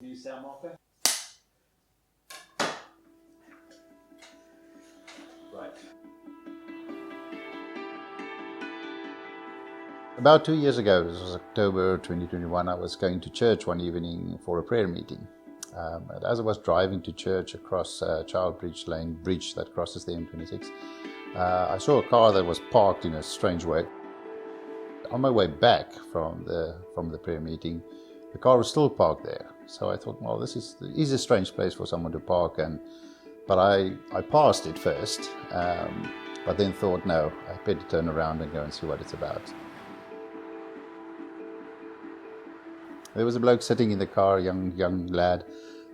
you, sound marker. Right. About 2 years ago, this was October 2021, I was going to church one evening for a prayer meeting. And as I was driving to church across Child Bridge Lane bridge that crosses the M26, I saw a car that was parked in a strange way. On my way back from the prayer meeting, the car was still parked there. So I thought, well, this is a strange place for someone to park. But I passed it first, but then thought, no, I better turn around and go and see what it's about. There was a bloke sitting in the car, a young lad,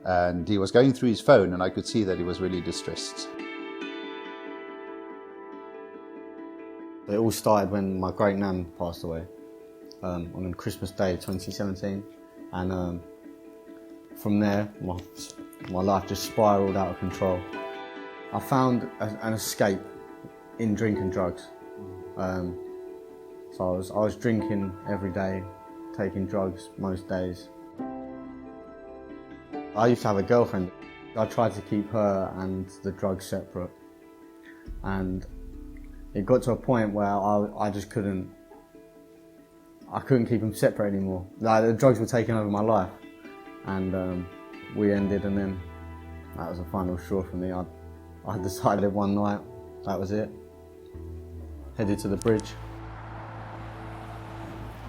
and he was going through his phone, and I could see that he was really distressed. It all started when my great nan passed away on Christmas Day 2017, and from there my life just spiralled out of control. I found an escape in drink and drugs. So I was drinking every day, taking drugs most days. I used to have a girlfriend. I tried to keep her and the drugs separate, and it got to a point where I just couldn't keep them separate anymore. Like, the drugs were taking over my life, and we ended, and then that was the final straw for me. I decided one night that was it. Headed to the bridge.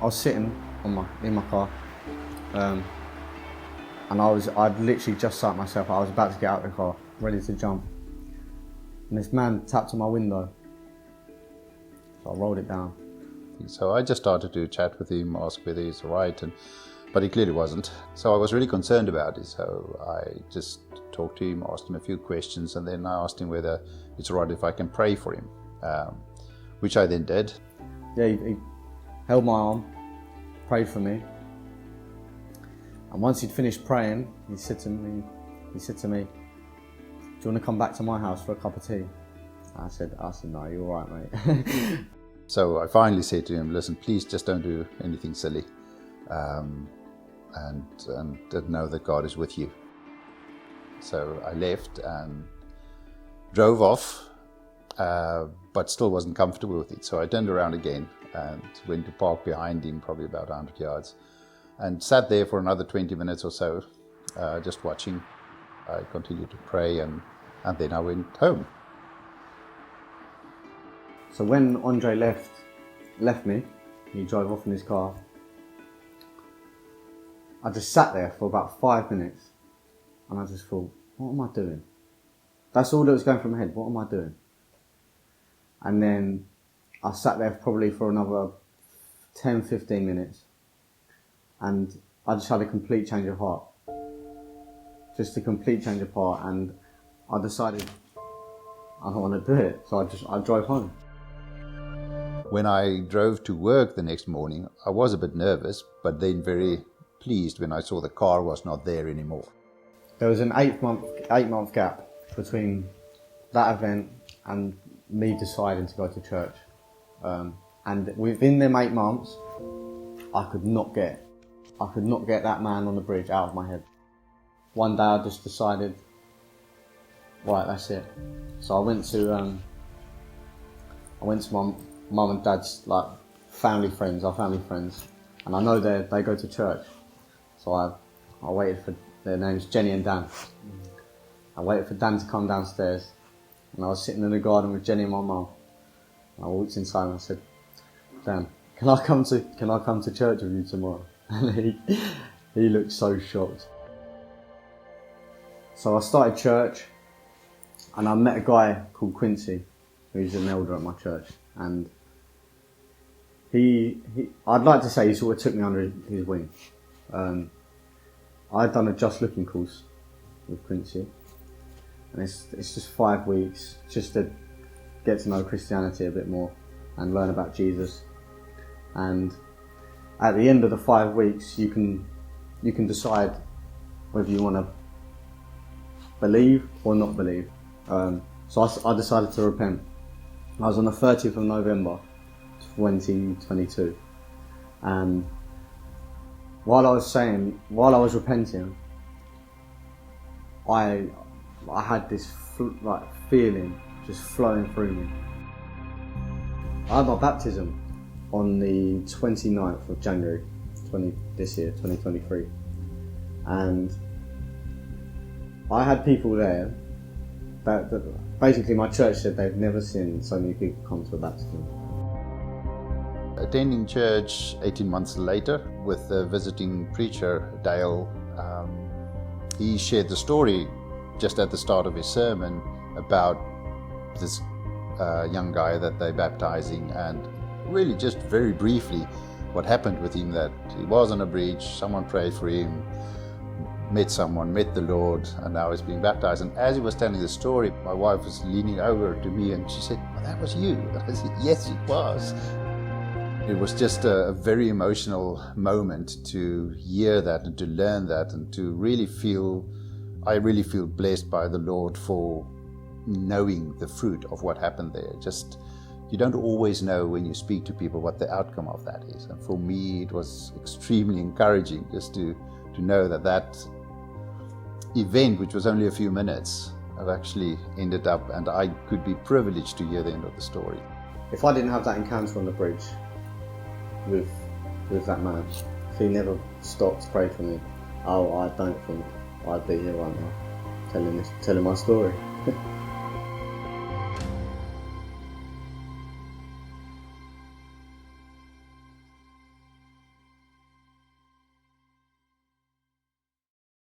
I was sitting in my car, and I'd literally just sat myself. I was about to get out of the car, ready to jump, and this man tapped on my window. So I rolled it down. So I just started to chat with him, ask whether he's all right, but he clearly wasn't. So I was really concerned about it. So I just talked to him, asked him a few questions, and then I asked him whether it's all right if I can pray for him, which I then did. Yeah, he held my arm, prayed for me, and once he'd finished praying, he said to me, "Do you want to come back to my house for a cup of tea?" I said, "No, you're all right, mate." So I finally said to him, "Listen, please just don't do anything silly, and know that God is with you." So I left and drove off, but still wasn't comfortable with it. So I turned around again and went to park behind him, probably about 100 yards, and sat there for another 20 minutes or so, just watching. I continued to pray, and then I went home. So when Andre left me, he drove off in his car, I just sat there for about 5 minutes, and I just thought, what am I doing? That's all that was going through my head, what am I doing? And then I sat there probably for another 10-15 minutes, and I just had a complete change of heart. Just a complete change of heart, and I decided I don't want to do it, so I drove home. When I drove to work the next morning, I was a bit nervous, but then very pleased when I saw the car was not there anymore. There was an 8-month gap between that event and me deciding to go to church. And within them 8 months, I could not get that man on the bridge out of my head. One day I just decided, right, that's it. So I went to my mum and dad's our family friends, and I know they go to church. So I waited for, their names Jenny and Dan. I waited for Dan to come downstairs, and I was sitting in the garden with Jenny and my mum. I walked inside and I said, "Dan, can I come to church with you tomorrow?" And he looked so shocked. So I started church, and I met a guy called Quincy, who's an elder at my church, and I'd like to say he sort of took me under his wing. I'd done a Just Looking course with Quincy, and it's just 5 weeks just to get to know Christianity a bit more and learn about Jesus. And at the end of the 5 weeks, you can decide whether you want to believe or not believe. So I decided to repent. I was on the 30th of November 2022, and while I was repenting, I had this feeling just flowing through me. I had my baptism on the 29th of January this year, 2023, and I had people there that basically my church said they've never seen so many people come to a baptism. Attending church 18 months later with the visiting preacher, Dale, he shared the story just at the start of his sermon about this young guy that they're baptizing, and really just very briefly what happened with him, that he was on a breach, someone prayed for him, met the Lord, and now he's being baptized. And as he was telling the story, my wife was leaning over to me and she said, "Well, that was you." And I said, "Yes, it was." It was just a very emotional moment to hear that and to learn that, and to really feel, I really feel blessed by the Lord for knowing the fruit of what happened there. Just, you don't always know when you speak to people what the outcome of that is. And for me, it was extremely encouraging just to know that event, which was only a few minutes, have actually ended up, and I could be privileged to hear the end of the story. If I didn't have that encounter on the bridge with that man, if he never stopped to pray for me, I don't think I'd be here right now telling my story.